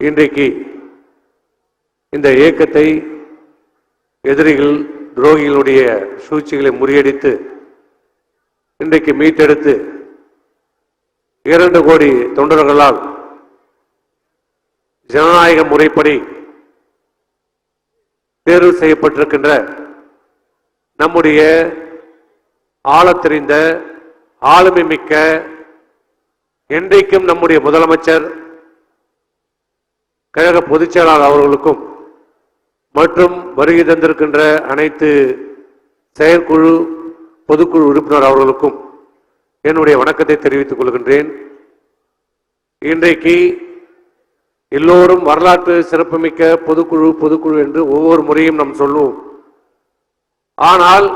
இன்றைக்கு இந்த இயக்கத்தை எதிரிகள் துரோகிகளுடைய சூழ்ச்சிகளை முறியடித்து இன்றைக்கு மீட்டெடுத்து 2 கோடி தொண்டர்களால் ஜனநாயக முறைப்படி தேர்வு செய்யப்பட்டிருக்கின்ற நம்முடைய ஆளத் தெரிந்த ஆளுமை மிக்க என்றைக்கும் நம்முடைய முதலமைச்சர் கழக பொதுச் செயலாளர் அவர்களுக்கும் மற்றும் வருகை தந்திருக்கின்ற அனைத்து செயற்குழு பொதுக்குழு உறுப்பினர் அவர்களுக்கும் என்னுடைய வணக்கத்தை தெரிவித்துக் கொள்கின்றேன். இன்றைக்கு எல்லோரும் வரலாற்று சிறப்புமிக்க பொதுக்குழு என்று ஒவ்வொரு முறையும் நாம் சொல்லுவோம். ஆனால்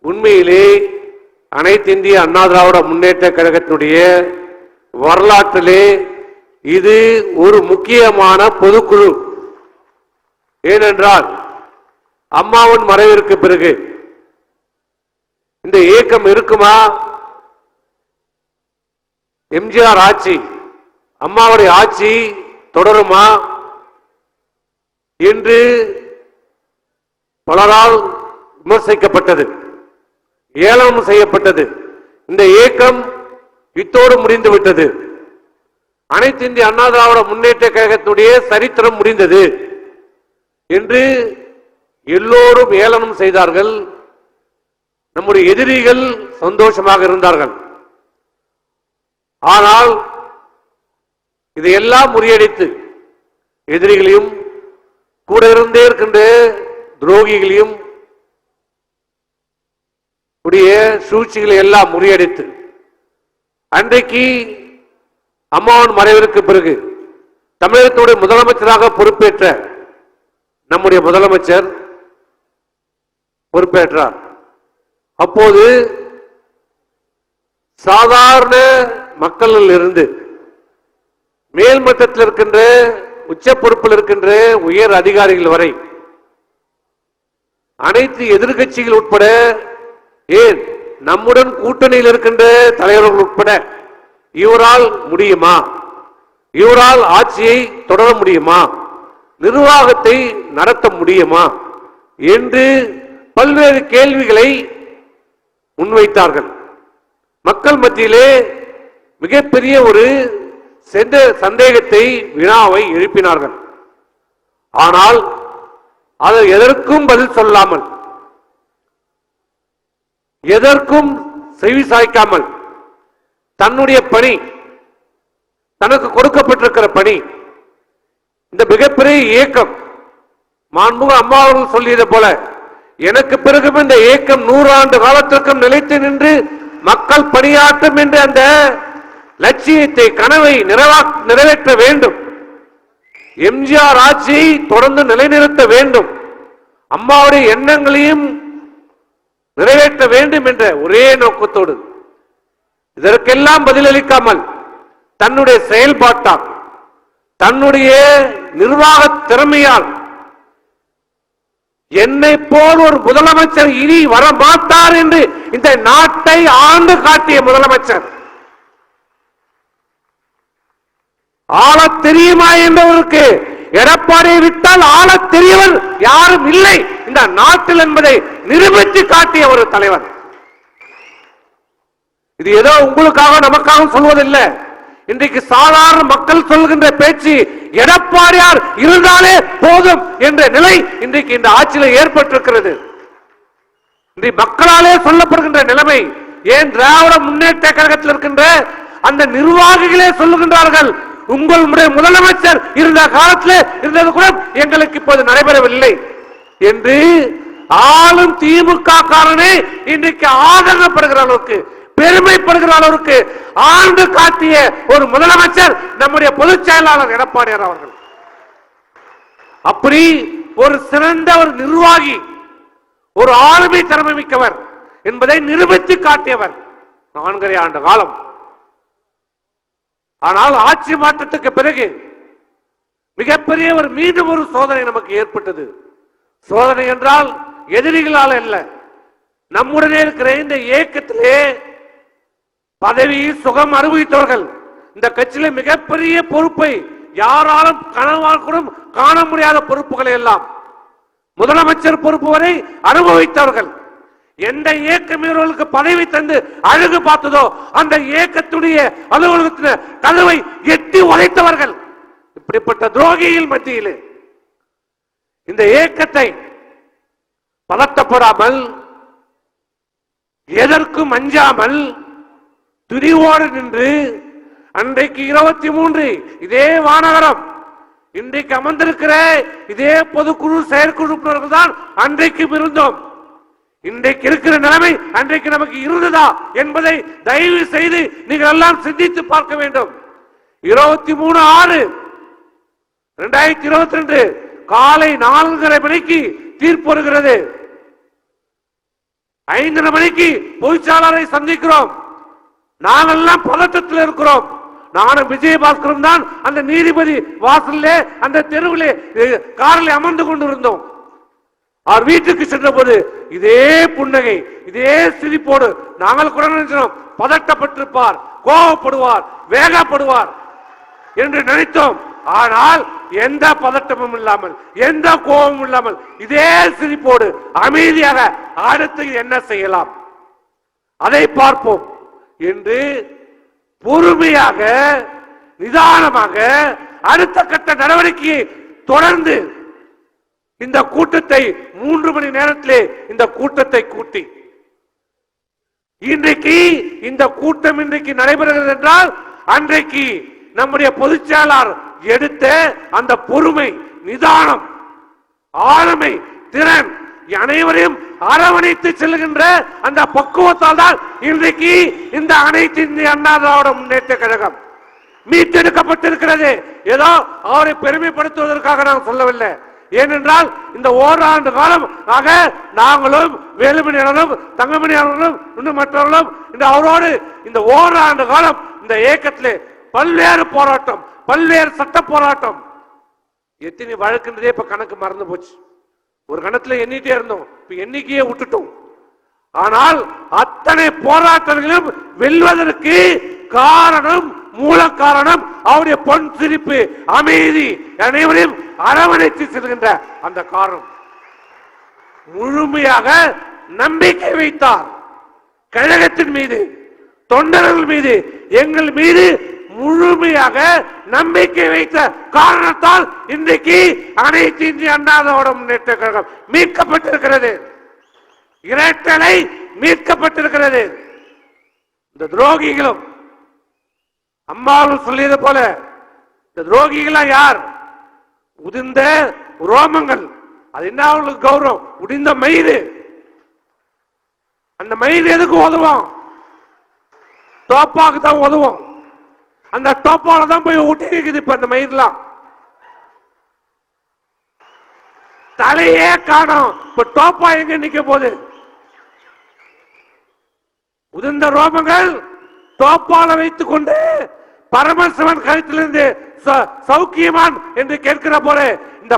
உண்மையிலே அனைத்து இந்திய அண்ணா திராவிட முன்னேற்ற கழகத்தினுடைய வரலாற்றிலே இது ஒரு முக்கியமான பொதுக்குழு. ஏனென்றால் அம்மாவின் மறைவிற்கு பிறகு இந்த இயக்கம் இருக்குமா? எம்ஜிஆர் ஆட்சி, அம்மாவுடைய ஆட்சி தொடருமா என்று பலரால் விமர்சிக்கப்பட்டது, ஏளனம் செய்யப்பட்டது. இந்த இயக்கம் இத்தோடு முடிந்துவிட்டது. அனைத்து இந்திய அண்ணா திராவிட முன்னேற்ற கழகத்துடைய சரித்திரம் முடிந்தது என்று எல்லோரும் ஏளனம் செய்தார்கள். நம்முடைய எதிரிகள் சந்தோஷமாக இருந்தார்கள். ஆனால் இதையெல்லாம் முறியடித்து எதிரிகளையும் கூட இருந்தே இருக்கின்ற துரோகிகளையும் உடைய சூழ்ச்சிகளை எல்லாம் முறியடித்து அன்றைக்கு அம்மாவின் மறைவிற்கு பிறகு தமிழகத்துடைய முதலமைச்சராக பொறுப்பேற்ற நம்முடைய முதலமைச்சர் பொறுப்பேற்றார். அப்போது சாதாரண மக்களில் இருந்து மேல்மட்டத்தில் இருக்கின்ற உச்ச பொறுப்பில் இருக்கின்ற உயர் அதிகாரிகள் வரை அனைத்து எதிர்கட்சிகள் உட்பட, ஏன் நம்முடன் கூட்டணியில் இருக்கின்ற தலைவர்கள் உட்பட இவரால் முடியுமா, இவரால் ஆட்சியை தொடர முடியுமா, நிர்வாகத்தை நடத்த முடியுமா என்று பல்வேறு கேள்விகளை முன்வைத்தார்கள். மக்கள் மத்தியிலே மிகப்பெரிய ஒரு சந்தேகத்தை வினாவை எழுப்பினார்கள். ஆனால் அதை எதற்கும் பதில் சொல்லாமல், எதற்கும் செவி சாய்க்காமல் தன்னுடைய பணி, தனக்கு கொடுக்கப்பட்டிருக்கிற பணி, இந்த மிகப்பெரிய இயக்கம் மாண்புமிகு அம்மா அவர்கள் சொல்லியது போல எனக்கு பிறகும் இந்த இயக்கம் 100 ஆண்டு காலத்திற்கும் நிலைத்து நின்று மக்கள் பணியாற்றும் என்று அந்த லட்சியத்தை, கனவை நிறைவேற்ற வேண்டும். எம்ஜிஆர் ஆட்சியை தொடர்ந்து நிலைநிறுத்த வேண்டும், அம்மாவுடைய எண்ணங்களையும் நிறைவேற்ற வேண்டும் என்ற ஒரே நோக்கத்தோடு இதற்கெல்லாம் பதிலளிக்காமல் தன்னுடைய செயல்பாட்டால், தன்னுடைய நிர்வாக திறமையால் என்னை போல் ஒரு முதலமைச்சர் இனி வர மாட்டார் என்று இந்த நாட்டை ஆண்டு காட்டிய முதலமைச்சர், ஆள தெரியுமா என்பவருக்கு எடப்பாடியை விட்டால் ஆள தெரியவர் யாரும் இல்லை இந்த நாட்டில் என்பதை நிரூபித்து காட்டிய ஒரு தலைவர். இது ஏதோ உங்களுக்காக நமக்காக சொல்வதில்லை. இன்றைக்கு சாதாரண மக்கள் சொல்கின்ற பேச்சு எடப்பாடியார் இருந்தாலே போதும் என்ற நிலை இன்றைக்கு இந்த ஆட்சியில் ஏற்பட்டிருக்கிறது. இன்றைக்கு மக்களாலே சொல்லப்படுகின்ற நிலைமை, ஏன் திராவிட முன்னேற்ற கழகத்தில் இருக்கின்ற அந்த நிர்வாகிகளே சொல்லுகின்றார்கள், உங்களுடைய முதலமைச்சர் இருந்த காலத்தில் இருந்தது கூட எங்களுக்கு இப்போது நடைபெறவில்லை என்று ஆளும் திமுக காரனே இன்றைக்கு ஆதரப்படுகிற அளவுக்கு, பெருமைப்படுகிற அளவுக்கு ஆண்டு காட்டிய ஒரு முதலமைச்சர் நம்முடைய பொதுச் செயலாளர் எடப்பாடியார் அவர்கள். அப்படி ஒரு சிறந்த ஒரு நிர்வாகி, ஒரு ஆளுமை திறமை மிக்கவர் என்பதை நிரூபித்து காட்டியவர் 4.5 ஆண்டு காலம். ஆனால் ஆட்சி மாற்றத்துக்கு பிறகு மிகப்பெரிய ஒரு மீண்டும் ஒரு சோதனை நமக்கு ஏற்பட்டது. சோதனை என்றால் எதிரிகளால் அல்ல, நம்முடனே இருக்கிற இந்த இயக்கத்திலே பதவி சுகம் அனுபவித்தவர்கள், இந்த கட்சியில மிகப்பெரிய பொறுப்பை யாராலும் கனவால் கூட காண முடியாத பொறுப்புகளை எல்லாம் முதலமைச்சர் பொறுப்பு வரை அனுபவித்தவர்கள். எந்த இயக்கம் இவர்களுக்கு பதவி தந்து அழகு பார்த்ததோ அந்த இயக்கத்துடைய அலுவலகத்தின் கதவை எட்டி உடைத்தவர்கள். இப்படிப்பட்ட துரோகிகள் மத்தியில் இந்த இயக்கத்தை பதட்டப்படாமல், எதற்கும் அஞ்சாமல் துணிவோடு நின்று அன்றைக்கு 23 இதே வானகரம் இன்றைக்கு அமர்ந்திருக்கிற இதே பொதுக்குழு செயற்குழு உறுப்பினர்கள் தான் அன்றைக்கு இருந்தோம். இன்றைக்கு இருக்கிற நிலைமை அன்றைக்கு நமக்கு இருந்ததா என்பதை தயவு செய்து நீங்கள் எல்லாம் சிந்தித்து பார்க்க வேண்டும். 23/6/2022 காலை 4:30 மணிக்கு தீர்ப்பு வருகிறது. 5:30 மணிக்கு பொதுச்சாளரை சந்திக்கிறோம். நாங்கள் எல்லாம் பதட்டத்தில் இருக்கிறோம். நானும் விஜயபாஸ்கரும் தான் அந்த நீதிபதி வாசலிலே அந்த தெருவிலே காரில் அமர்ந்து கொண்டிருந்தோம். அவர் வீட்டுக்கு சென்ற போது இதே புன்னகை, இதே சிரிப்போடு நாங்கள் கூட நினைச்சோம் பதட்டப்பட்டிருப்பார், கோபப்படுவார், வேகப்படுவார் என்று நினைத்தோம். ஆனால் எந்த பதட்டமும் இல்லாமல், எந்த கோபமும் இல்லாமல் இதே சிரிப்போடு அமைதியாக அடுத்து என்ன செய்யலாம் அதை பார்ப்போம் என்று பொறுமையாக நிதானமாக அடுத்த கட்ட நடவடிக்கையை தொடர்ந்து இந்த கூட்டத்தை 3 மணி நேரத்திலே இந்த கூட்டத்தை கூட்டி இன்றைக்கு இந்த கூட்டம் இன்றைக்கு நடைபெறுகிறது என்றால் அன்றைக்கு நம்முடைய பொதுச்செயலாளர் எடுத்த அந்த பொறுமை, நிதானம், ஆளுமை, திறன் அனைவரையும் அரவணைத்து செல்கின்ற அந்த பக்குவத்தால் தான் இன்றைக்கு இந்த அனைத்து இந்திய அண்ணா திராவிட முன்னேற்ற கழகம் மீட்டெடுக்கப்பட்டிருக்கிறது. ஏதோ அவரை பெருமைப்படுத்துவதற்காக நான் சொல்லவில்லை. ஏனென்றால் இந்த ஓராண்டு காலம் ஆக நாங்களும் வேலுமணியாளர்களும் தங்கமணியாளர்களும் இன்னும் மற்றவர்களும் இந்த அவரோடு இந்த ஓராண்டு காலம் இந்த இயக்கத்திலே பல்வேறு போராட்டம், பல்வேறு சட்ட போராட்டம், எத்தனை வழக்குன்றதே இப்ப கணக்கு மறந்து போச்சு. ஒரு கணத்துல எண்ணிட்டே இருந்தோம், இப்ப எண்ணிக்கையே விட்டுட்டோம். ஆனால் அத்தனை போராட்டங்களும் வெல்வதற்கு காரணம், மூல காரணம் அவருடைய பொன் சிரிப்பு, அமைதி, அனைவரையும் அரவணைத்து செல்கின்ற அந்த காரணம். முழுமையாக நம்பிக்கை வைத்தார் கழகத்தின் மீது, தொண்டர்கள் மீது, எங்கள் மீது முழுமையாக நம்பிக்கை வைத்த காரணத்தால் இன்றைக்கு அனைத்து இந்திய அண்ணா திராவிட முன்னேற்ற கழகம் மீட்கப்பட்டிருக்கிறது. இரட்டலை மீட்கப்பட்டிருக்கிறது. இந்த துரோகிகளும் அம்மாவும் சொல்லியது போல இந்த துரோகிகளா யார்? உதிர்ந்த ரோமங்கள், அது என்ன அவங்களுக்கு கௌரவம்? உடிந்த மயிறு. அந்த மயிறு எதுக்கு உதவும்? தோப்பாக்கு தான் உதவும். அந்த டோப்பால தான் போய் ஊட்டி இருக்குது. இப்ப அந்த மயிரெல்லாம் தலையே காணோம். இப்ப டோப்பா எங்க நிக்க போகுது? உதிர்ந்த ரோமங்கள் டோப்பால வைத்துக் கொண்டு பரமசிவன் கழுத்திலிருந்து சௌக்கியமான் என்று கேட்கிற போல இந்த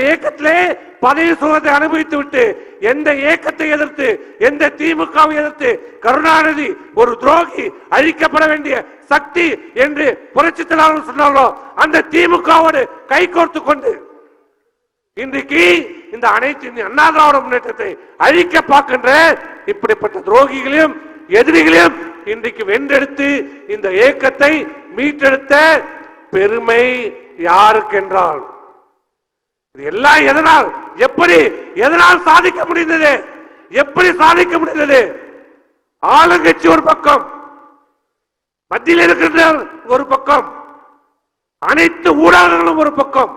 இயக்கத்திலே பதவி சுகத்தை அனுபவித்து விட்டு எந்த இயக்கத்தை எதிர்த்து, எந்த திமுகவை எதிர்த்து கருணாநிதி ஒரு துரோகி, அழிக்கப்பட வேண்டிய சக்தி என்று புரட்சி தலைவர் சொன்னார்களோ அந்த திமுகவோடு கைகோர்த்து கொண்டு இன்றைக்கு இந்த அனைத்து அண்ணா திராவிட முன்னேற்றத்தை அழிக்க பார்க்கின்ற இப்படிப்பட்ட துரோகிகளையும் எதிரிகளையும் இன்றைக்கு வென்றெடுத்து இந்த இயக்கத்தை மீட்டெடுத்த பெருமை யாருக்கு என்றால் இது எல்லாம் எதனால், எப்படி, எதனால் சாதிக்க முடிந்தது? எப்படி சாதிக்க முடிந்தது? ஆளுங்கட்சி ஒரு பக்கம், மத்தியில் இருக்கின்ற ஒரு பக்கம், அனைத்து ஊடகங்களும் ஒரு பக்கம்,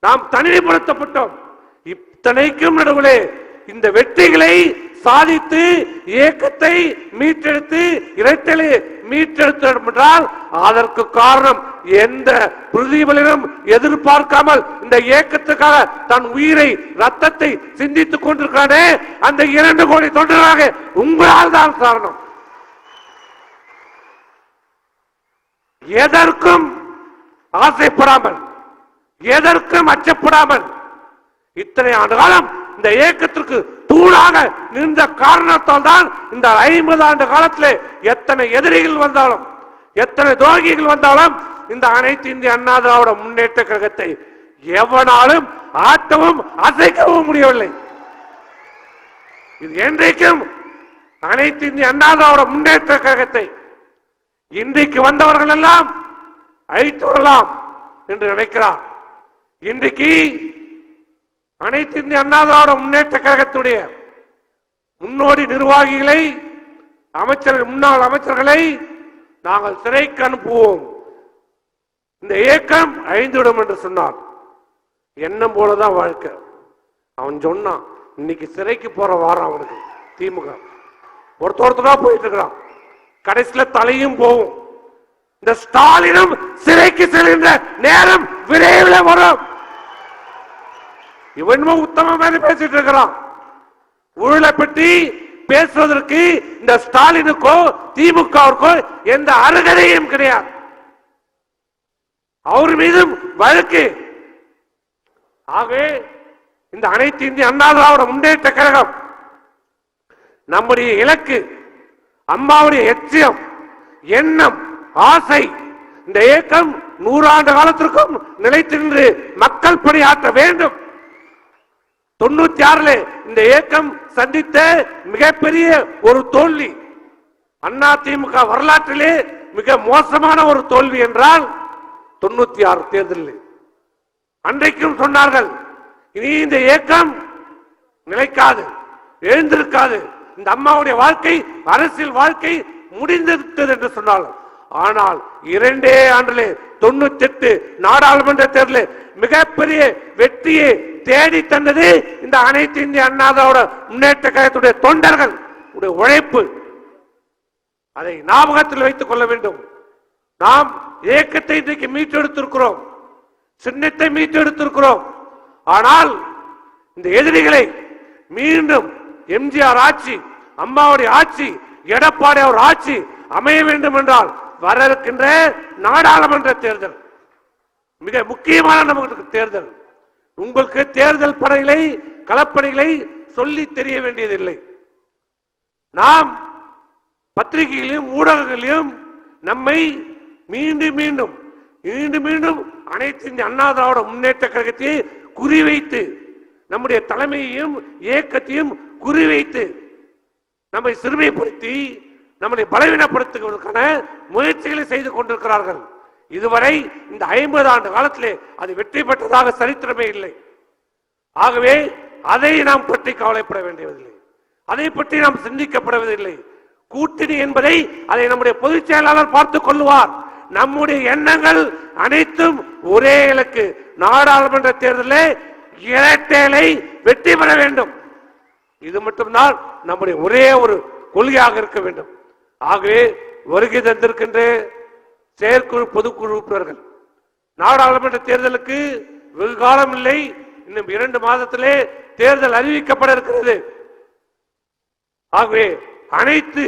நாம் தனிமைப்படுத்தப்பட்டோம். இத்தனைக்கும் நடுவிலே இந்த வெற்றிகளை சாதித்து இயக்கத்தை மீட்டெடுத்து இரட்டலை மீட்டெடுத்தால் அதற்கு காரணம் எந்த பிரதிபலனும் எதிர்பார்க்காமல் இந்த இயக்கத்துக்காக தன் உயிரை, ரத்தத்தை சிந்தித்துக் கொண்டிருக்கானே அந்த 2 கோடி தொண்டராக உங்களால் தான் காரணம். எதற்கும் ஆசைப்படாமல், எதற்கும் அச்சப்படாமல் இத்தனை ஆண்டு காலம் இந்த இயக்கத்திற்கு தூணாக நின்ற காரணத்தால் தான் இந்த 50 ஆண்டு காலத்திலே எத்தனை எதிரிகள் வந்தாலும், எத்தனை துரோகிகள் வந்தாலும் இந்த அனைத்து இந்திய அண்ணா திராவிட முன்னேற்ற கழகத்தை எவனாலும் ஆட்டவும் அசைக்கவும் முடியவில்லை. இது என்றைக்கும் அனைத்து இந்திய அண்ணா திராவிட முன்னேற்ற கழகத்தை இன்றைக்கு வந்தவர்கள் எல்லாம் அழித்து விடலாம் என்று நினைக்கிறார். இன்றைக்கு அனைத்து இந்திய அண்ணா திராவிட முன்னேற்ற கழகத்துடைய முன்னோடி நிர்வாகிகளை, அமைச்சர்கள், முன்னாள் அமைச்சர்களை நாங்கள் சிறைக்கு அனுப்புவோம், இந்த இயக்கம் அழிந்துவிடும் என்று சொன்னார். எண்ணம் போலதான் வாழ்க்கை. அவன் சொன்னான், இன்னைக்கு சிறைக்கு போற வாரம் அவனுக்கு திமுக ஒருத்தொருத்தரா போயிட்டு இருக்கிறான். கடைசியில தலையும் போகும். இந்த ஸ்டாலினும் சிறைக்கு செல்கின்ற நேரம் விரைவில் வரும். இவனும் உத்தமமான பேசிட்டு இருக்கிறான். ஊழலை பற்றி பேசுவதற்கு இந்த ஸ்டாலினுக்கோ திமுகவிற்கோ எந்த அருகதையும் கிடையாது. அவர் மீதும் வழக்கு. ஆகவே இந்த அனைத்து இந்திய அண்ணா திராவிட முன்னேற்ற கழகம் நம்முடைய இலக்கு, அம்மாவுடைய எச்சம், எண்ணம், ஆசை, இந்த இயக்கம் 100 ஆண்டு காலத்திற்கும் நிலைத்து நின்று மக்கள் பணியாற்ற வேண்டும். 96 இந்த இயக்கம் சந்தித்த மிகப்பெரிய ஒரு தோல்வி, அண்ணா திமுக வரலாற்றிலே மிக மோசமான ஒரு தோல்வி என்றால் 96 தேர்தலில். அன்றைக்கும் சொன்னார்கள், இனி இந்த இயக்கம் நிலைக்காது, எழுந்திருக்காது, இந்த அம்மாவுடைய வாழ்க்கை, அரசியல் வாழ்க்கை முடிந்திருக்கிறது என்று சொன்னார்கள். ஆனால் 2 ஆண்டிலே 98 நாடாளுமன்ற தேர்தலில் மிகப்பெரிய வெற்றியை தேடி தந்தது இந்த அனைத்து இந்திய அண்ணா திராவிட முன்னேற்ற கழகத்துடைய தொண்டர்கள் உழைப்பு. அதை ஞாபகத்தில் வைத்துக் கொள்ள வேண்டும். நாம் இயக்கத்தை இன்றைக்கு மீட்டெடுத்திருக்கிறோம், சின்னத்தை மீட்டெடுத்திருக்கிறோம். ஆனால் இந்த எதிரிகளை மீண்டும் எம்ஜிஆர் ஆட்சி, அம்மாவுடைய ஆட்சி, எடப்பாடி அவர் ஆட்சி அமைய வேண்டும் என்றால் வர இருக்கின்ற நாடாளுமன்ற தேர்தல் மிக முக்கியமான நமக்கு தேர்தல். உங்களுக்கு தேர்தல் பணிகளை, களப்பணிகளை சொல்லி தெரிய வேண்டியதில்லை. நாம் பத்திரிகைகளிலும் ஊடகங்களிலும் நம்மை மீண்டும் மீண்டும் மீண்டும் மீண்டும் அனைத்து இந்திய அண்ணா திராவிட முன்னேற்ற கழகத்தை குறிவைத்து, நம்முடைய தலைமையையும் இயக்கத்தையும் குறிவைத்து நம்மை சிறுமைப்படுத்தி, நம்மை பலவீனப்படுத்துவதற்கான முயற்சிகளை செய்து கொண்டிருக்கிறார்கள். இதுவரை இந்த 50 ஆண்டு காலத்திலே அது வெற்றி பெற்றதாக சரித்திரமே இல்லை. ஆகவே அதை நாம் பற்றி கவலைப்பட வேண்டியதில்லை, அதை பற்றி நாம் சிந்திக்கப்படுவதில்லை. கூட்டணி என்பதை அதை நம்முடைய பொதுச் செயலாளர் பார்த்துக் கொள்வார். நம்முடைய எண்ணங்கள் அனைத்தும் ஒரே இலக்கு, நாடாளுமன்ற தேர்தலில் இரட்டைலை வெற்றி பெற வேண்டும். இது மட்டும்தான் நம்முடைய ஒரே ஒரு கொள்கையாக இருக்க வேண்டும். ஆகவே வருகை தந்திருக்கின்ற செயற்குழு, பொதுக்குழு உறுப்பினர்கள், நாடாளுமன்ற தேர்தலுக்கு வெகு காலம் இல்லை, இன்னும் 2 மாதத்திலே தேர்தல் அறிவிக்கப்பட இருக்கிறது. ஆகவே அனைத்து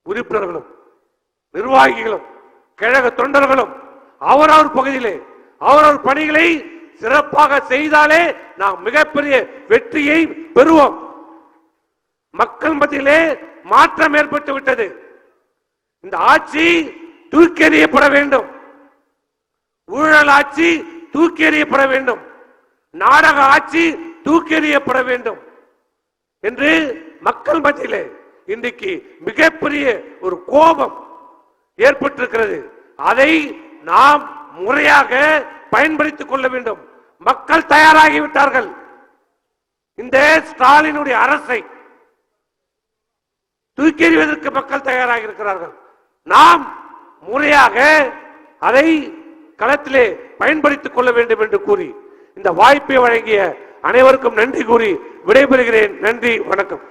உறுப்பினர்களும், நிர்வாகிகளும், கழக தொண்டர்களும் அவரவர் பகுதியிலே அவரவர் பணிகளை சிறப்பாக செய்தாலே நாம் மிகப்பெரிய வெற்றியை பெறுவோம். மக்கள் மத்தியிலே மாற்றம் ஏற்பட்டு விட்டது. இந்த ஆட்சி தூக்கி எறியப்பட வேண்டும், ஊழல் ஆட்சி தூக்கி எறியப்பட வேண்டும், நாடக ஆட்சி தூக்கி எறியப்பட வேண்டும் என்று மக்கள் மத்தியிலே இன்றைக்கு மிகப்பெரிய ஒரு கோபம் ஏற்பட்டிருக்கிறது. அதை நாம் முறையாக பயன்படுத்திக் கொள்ள வேண்டும். மக்கள் தயாராகிவிட்டார்கள். இந்த ஸ்டாலினுடைய அரசை தூக்கி எறிவதற்கு மக்கள் தயாராக இருக்கிறார்கள். நாம் முறையாக அதை களத்திலே பயன்படுத்திக் கொள்ள வேண்டும் என்று கூறி இந்த வாய்ப்பை வழங்கிய அனைவருக்கும் நன்றி கூறி விடைபெறுகிறேன். நன்றி, வணக்கம்.